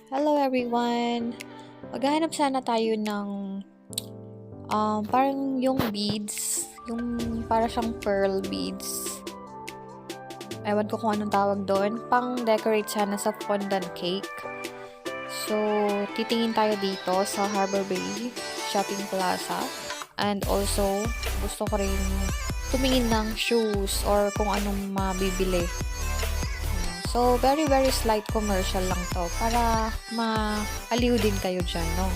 Hello everyone! Maghahanap sana tayo ng parang yung beads, yung para siyang pearl beads. Ewan ko kung anong tawag doon. Pang-decorate sana sa fondant cake. So, titingin tayo dito sa Harbor Bay Shopping Plaza. And also, gusto ko rin tumingin ng shoes or kung anong mabibili. So, very slight commercial lang to para maaliw din kayo dyan, no?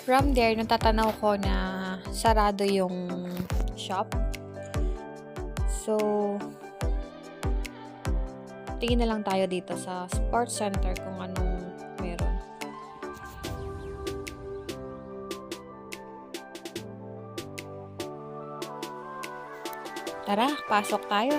From there, natatanaw ko na sarado yung shop. So, tingin na lang tayo dito sa sports center kung anong meron. Tara, pasok tayo.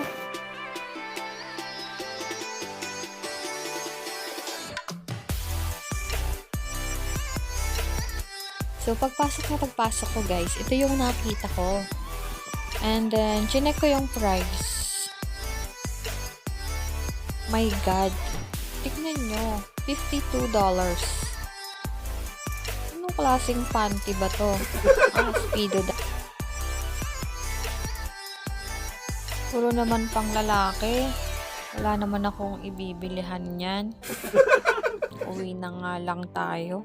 So, pagpasok ko guys, ito yung nakita ko. And then, chinek ko yung price. My God. Tignan nyo. $52. Anong klaseng panty ba to? Speedo. Puro naman pang lalaki. Wala naman akong ibibilihan yan. Uwi na nga lang tayo.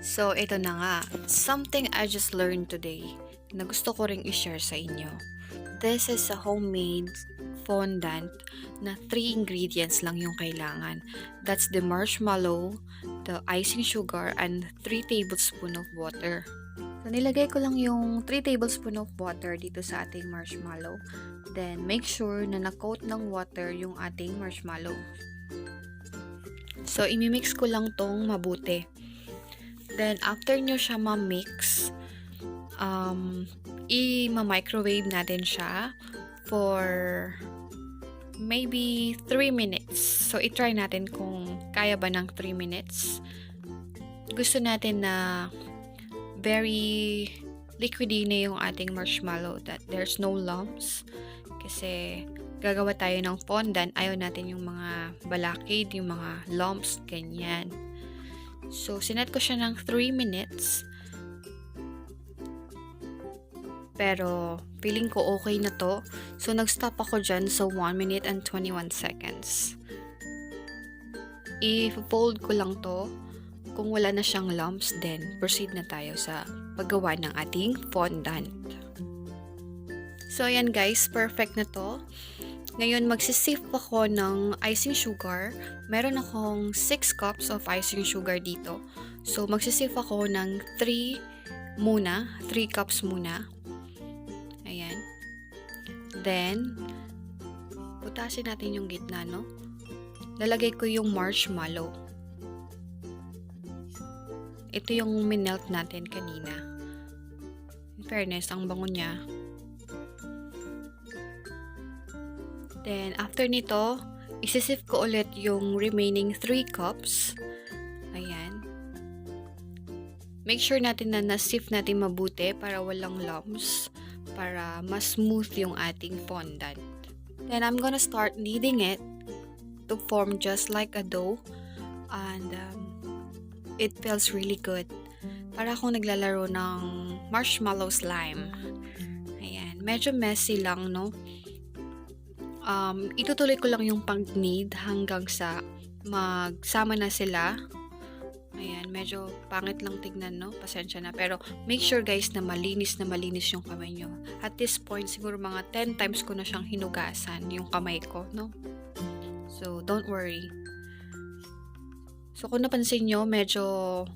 So, ito na nga. Something I just learned today na gusto ko ring i-share sa inyo. This is a homemade fondant na 3 ingredients lang yung kailangan. That's the marshmallow, the icing sugar, and 3 tablespoons of water. So, nilagay ko lang yung 3 tablespoons of water dito sa ating marshmallow. Then, make sure na na-coat ng water yung ating marshmallow. So, imimix ko lang tong mabuti. Then, after nyo siya ma-mix, i-microwave natin siya for maybe 3 minutes. So, i-try natin kung kaya ba ng 3 minutes. Gusto natin na very liquidy na yung ating marshmallow, that there's no lumps. Kasi, gagawa tayo ng fondant, ayaw natin yung mga balakid, yung mga lumps, ganyan. So, sinet ko siya ng 3 minutes. Pero, feeling ko okay na to. So, nag-stop ako dyan sa 1 minute and 21 seconds. I-fold ko lang to. Kung wala na siyang lumps, then proceed na tayo sa paggawa ng ating fondant. So, ayan guys, perfect na to. Ngayon, magsisift ako ng icing sugar. Meron akong 6 cups of icing sugar dito. So, magsisift ako ng 3 cups muna. Ayan. Then, putasin natin yung gitna, no? Lalagay ko yung marshmallow. Ito yung minelt natin kanina. In fairness, ang bango niya. Then, after nito, isisift ko ulit yung remaining 3 cups. Ayan. Make sure natin na na-sift natin mabuti para walang lumps, para mas smooth yung ating fondant. Then, I'm gonna start kneading it to form just like a dough. And, it feels really good. Para akong naglalaro ng marshmallow slime. Ayan. Medyo messy lang, no? Itutuloy ko lang yung pag-knead hanggang sa magsama na sila. Ayan, medyo pangit lang tignan, no? Pasensya na. Pero make sure guys na malinis yung kamay nyo. At this point, siguro mga 10 times ko na siyang hinugasan yung kamay ko, no? So, don't worry. So, kung napansin nyo, medyo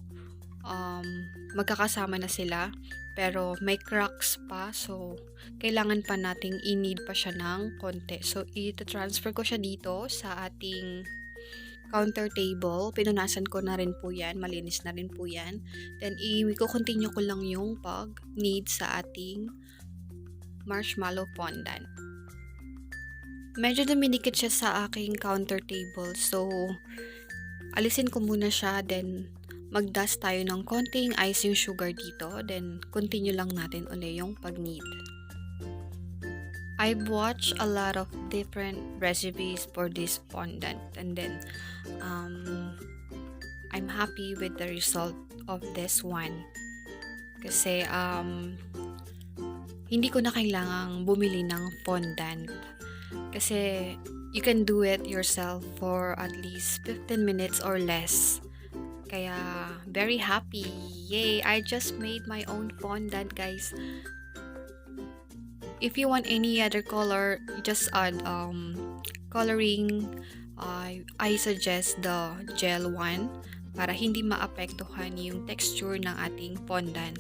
magkakasama na sila. pero may cracks pa, so kailangan pa nating i-knead pa siya ng konti. So i-transfer ko siya dito sa ating counter table. Pinunasan ko na rin po yan, malinis na rin po yan. Then i-continue ko lang yung pag-knead sa ating marshmallow fondant. Medyo duminikit siya sa aking counter table, so alisin ko muna siya, then mag-dust tayo ng konting icing sugar dito, then continue lang natin uli yung pag-knead. I've watched a lot of different recipes for this fondant, and then I'm happy with the result of this one. Kasi hindi ko na kailangang bumili ng fondant. Kasi you can do it yourself for at least 15 minutes or less. Kaya very happy. Yay! I just made my own fondant, guys. If you want any other color, just add coloring. I suggest the gel one para hindi maapektuhan yung texture ng ating fondant.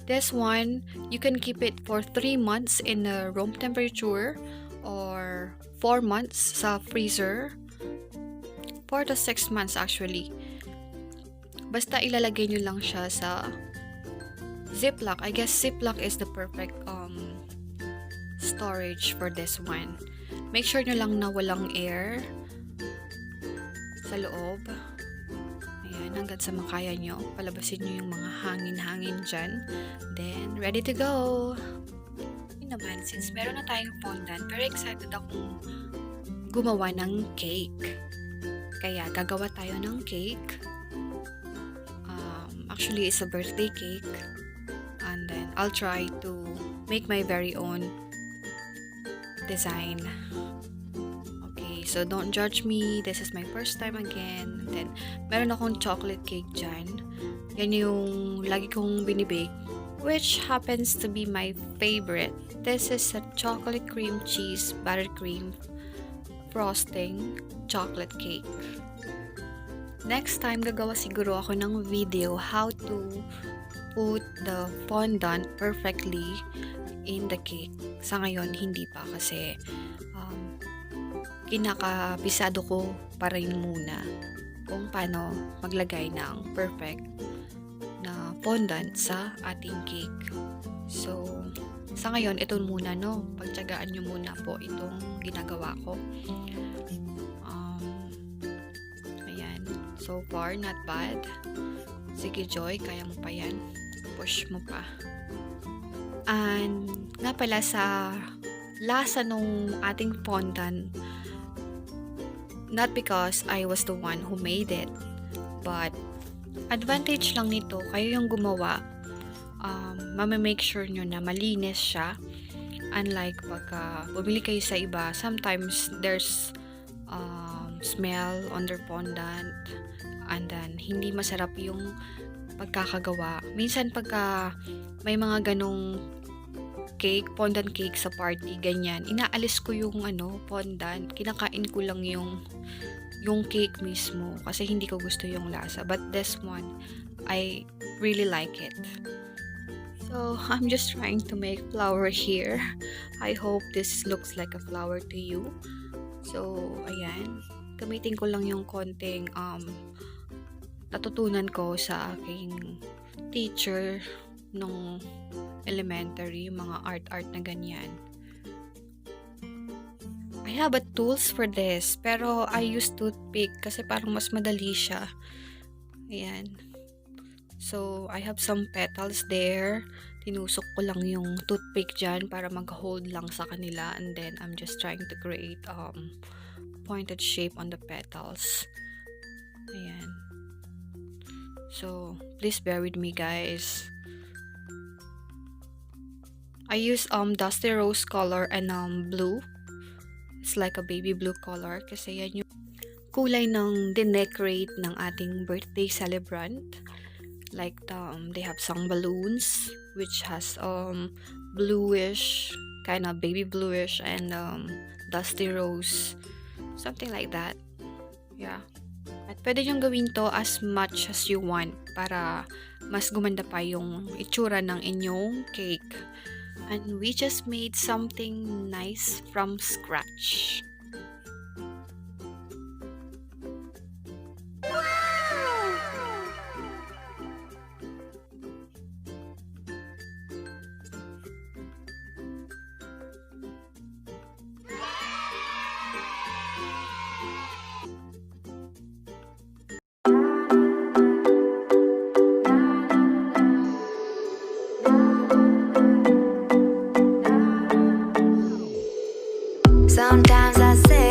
This one, you can keep it for 3 months in room temperature or 4 months sa freezer. 4 to 6 months actually. Basta ilalagay nyo lang siya sa Ziploc. I guess Ziploc is the perfect storage for this one. Make sure nyo lang na walang air sa loob. Ayan, hanggang sa makaya nyo. Palabasin nyo yung mga hangin-hangin dyan. Then, ready to go! Naman, since meron na tayong fondant, very excited akong gumawa ng cake. Kaya gagawa tayo ng cake. Actually, it's a birthday cake. And then, I'll try to make my very own design. Okay, so don't judge me. This is my first time again. And then, meron akong chocolate cake dyan. Yan yung lagi kong binibake, which happens to be my favorite. This is a chocolate cream cheese buttercream frosting chocolate cake. Next time, gagawa siguro ako ng video how to put the fondant perfectly in the cake. Sa ngayon, hindi pa kasi kinakabisado ko pa rin muna kung paano maglagay ng perfect na fondant sa ating cake. So, sa ngayon, ito muna, no? Pagtiyagaan nyo muna po itong ginagawa ko. Ayan. So far, not bad. Sige, Joy, kaya mo pa yan. Push mo pa. And, nga pala sa lasa nung ating fondant, not because I was the one who made it, but advantage lang nito, kayo yung gumawa, mamamake sure nyo na malinis siya. Unlike pagka bumili kayo sa iba, sometimes there's smell on their fondant, and then hindi masarap yung pagkakagawa. Minsan pagka may mga ganong cake, fondant cake sa party, ganyan, inaalis ko yung fondant, kinakain ko lang yung cake mismo kasi hindi ko gusto yung lasa. But this one, I really like it. So, I'm just trying to make flower here. I hope this looks like a flower to you. So, ayan. Gamitin ko lang yung konting natutunan ko sa aking teacher nung elementary, mga art na ganyan. I have a tools for this, pero I use toothpick kasi parang mas madali siya. Ayan. So, I have some petals there. Tinusok ko lang yung toothpick dyan para mag-hold lang sa kanila. And then, I'm just trying to create pointed shape on the petals. Ayan. So, please bear with me, guys. I use dusty rose color and blue. It's like a baby blue color kasi yan yung kulay ng decorate ng ating birthday celebrant. Like they have some balloons which has bluish, kind of baby bluish, and dusty rose, something like that. Yeah. At pwede nyo gawin to as much as you want para mas gumanda pa yung itsura ng inyong cake. And we just made something nice from scratch. Sometimes I say